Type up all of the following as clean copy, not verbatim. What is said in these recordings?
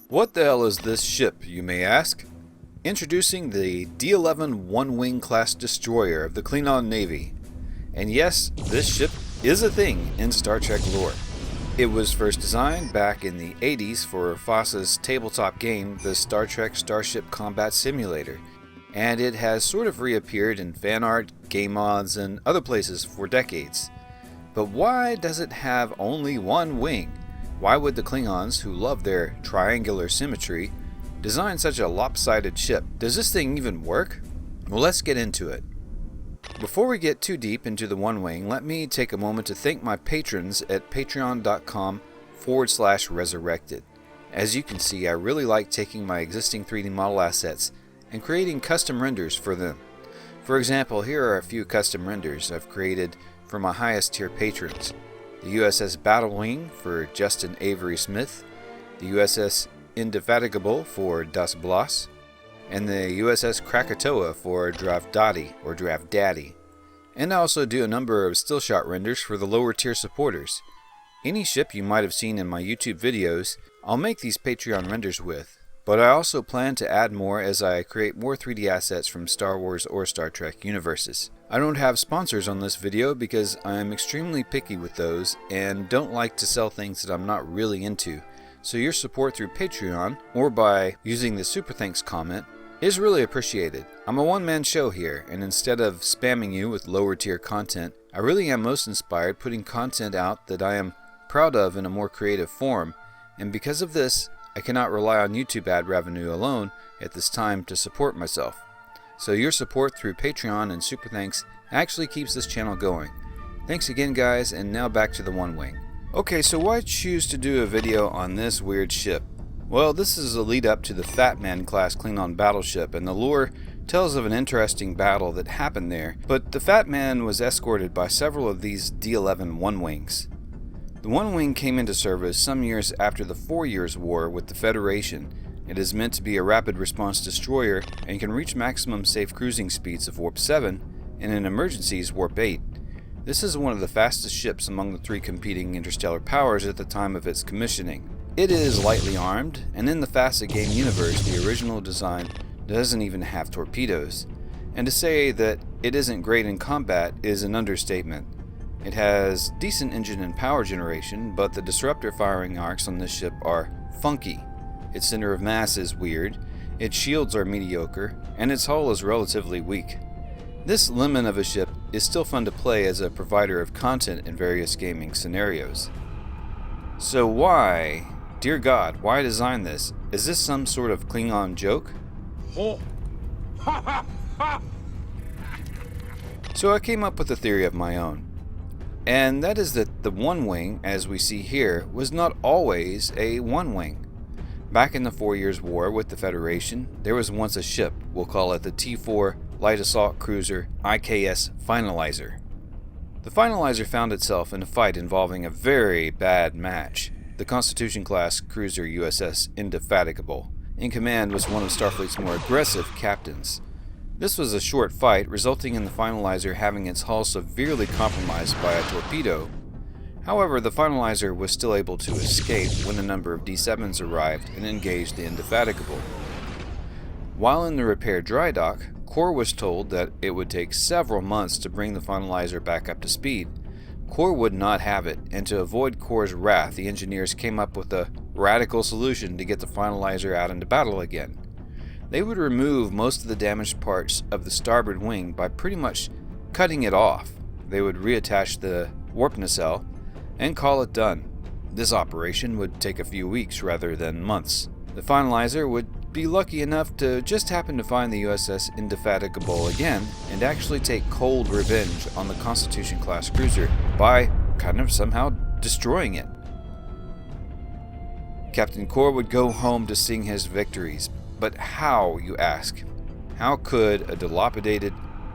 What the hell is this ship, you may ask? Introducing the D-11 One-Wing class destroyer of the Klingon Navy. And yes, this ship is a thing in Star Trek lore. It was first designed back in the 80s for FASA's tabletop game, the Star Trek Starship Combat Simulator, and it has sort of reappeared in fan art, game mods, and other places for decades. But why does it have only one wing? Why would the Klingons, who love their triangular symmetry, design such a lopsided ship? Does this thing even work? Well, let's get into it. Before we get too deep into the One Wing, let me take a moment to thank my patrons at patreon.com/resurrected. As you can see, I really like taking my existing 3D model assets and creating custom renders for them. For example, here are a few custom renders I've created for my highest tier patrons. The USS Battlewing for Justin Avery Smith, the USS Indefatigable for Das Blas, and the USS Krakatoa for Draft Daddy. And I also do a number of still shot renders for the lower tier supporters. Any ship you might have seen in my YouTube videos, I'll make these Patreon renders with. But I also plan to add more as I create more 3D assets from Star Wars or Star Trek universes. I don't have sponsors on this video because I am extremely picky with those and don't like to sell things that I'm not really into. So your support through Patreon or by using the Super Thanks comment is really appreciated. I'm a one-man show here, and instead of spamming you with lower tier content, I really am most inspired putting content out that I am proud of in a more creative form, and because of this, I cannot rely on YouTube ad revenue alone at this time to support myself. So your support through Patreon and Super Thanks actually keeps this channel going. Thanks again guys, and now back to the One Wing. Okay, so why choose to do a video on this weird ship? Well, this is a lead up to the Fat Man class Klingon battleship, and the lore tells of an interesting battle that happened there, but the Fat Man was escorted by several of these D-11 One-Wings. The One-Wing came into service some years after the 4 Years' War with the Federation. It is meant to be a rapid response destroyer and can reach maximum safe cruising speeds of Warp 7 and in emergencies Warp 8. This is one of the fastest ships among the three competing interstellar powers at the time of its commissioning. It is lightly armed, and in the FASA game universe, the original design doesn't even have torpedoes. And to say that it isn't great in combat is an understatement. It has decent engine and power generation, but the disruptor firing arcs on this ship are funky. Its center of mass is weird, its shields are mediocre, and its hull is relatively weak. This lemon of a ship is still fun to play as a provider of content in various gaming scenarios. So why, dear God, why design this? Is this some sort of Klingon joke? So I came up with a theory of my own. And that is that the One Wing, as we see here, was not always a One Wing. Back in the 4 Years' War with the Federation, there was once a ship, we'll call it the T-4 Light Assault Cruiser IKS Finalizer. The Finalizer found itself in a fight involving a very bad match. The Constitution-class cruiser USS Indefatigable. In command was one of Starfleet's more aggressive captains. This was a short fight, resulting in the Finalizer having its hull severely compromised by a torpedo. However, the Finalizer was still able to escape when a number of D-7s arrived and engaged the Indefatigable. While in the repair dry dock, Core was told that it would take several months to bring the Finalizer back up to speed. Core would not have it, and to avoid Core's wrath, the engineers came up with a radical solution to get the Finalizer out into battle again. They would remove most of the damaged parts of the starboard wing by pretty much cutting it off. They would reattach the warp nacelle and call it done. This operation would take a few weeks rather than months. The Finalizer would be lucky enough to just happen to find the USS Indefatigable again and actually take cold revenge on the Constitution-class cruiser by kind of somehow destroying it. Captain Core would go home to sing his victories, but how, you ask? How could a dilapidated,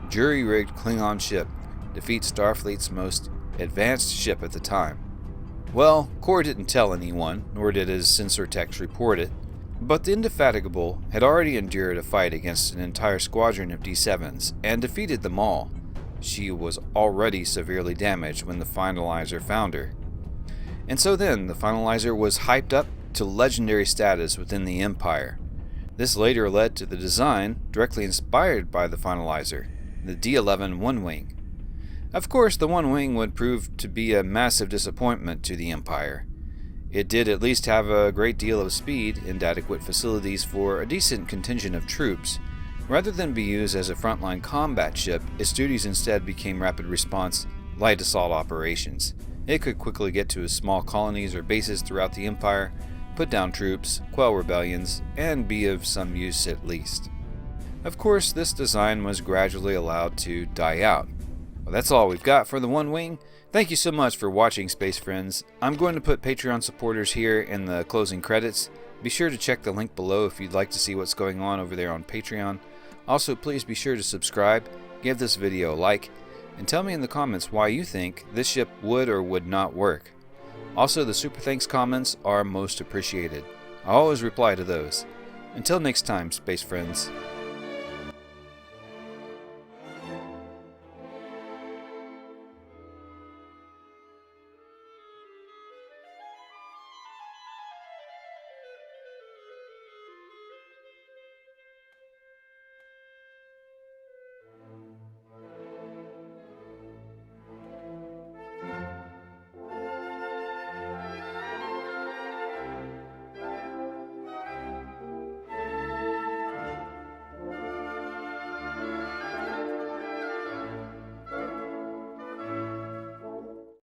jury-rigged Klingon ship defeat Starfleet's most advanced ship at the time? Well, Core didn't tell anyone, nor did his sensor techs report it, but the Indefatigable had already endured a fight against an entire squadron of D-7s and defeated them all. She was already severely damaged when the Finalizer found her. And so then, the Finalizer was hyped up to legendary status within the Empire. This later led to the design directly inspired by the Finalizer, the D-11 One-Wing. Of course, the One-Wing would prove to be a massive disappointment to the Empire. It did at least have a great deal of speed and adequate facilities for a decent contingent of troops. Rather than be used as a frontline combat ship, its duties instead became rapid response, light assault operations. It could quickly get to small colonies or bases throughout the Empire, put down troops, quell rebellions, and be of some use at least. Of course, this design was gradually allowed to die out. Well, that's all we've got for the One-Wing. Thank you so much for watching, Space Friends. I'm going to put Patreon supporters here in the closing credits. Be sure to check the link below if you'd like to see what's going on over there on Patreon. Also, please be sure to subscribe, give this video a like, and tell me in the comments why you think this ship would or would not work. Also, the super thanks comments are most appreciated. I always reply to those. Until next time, Space Friends.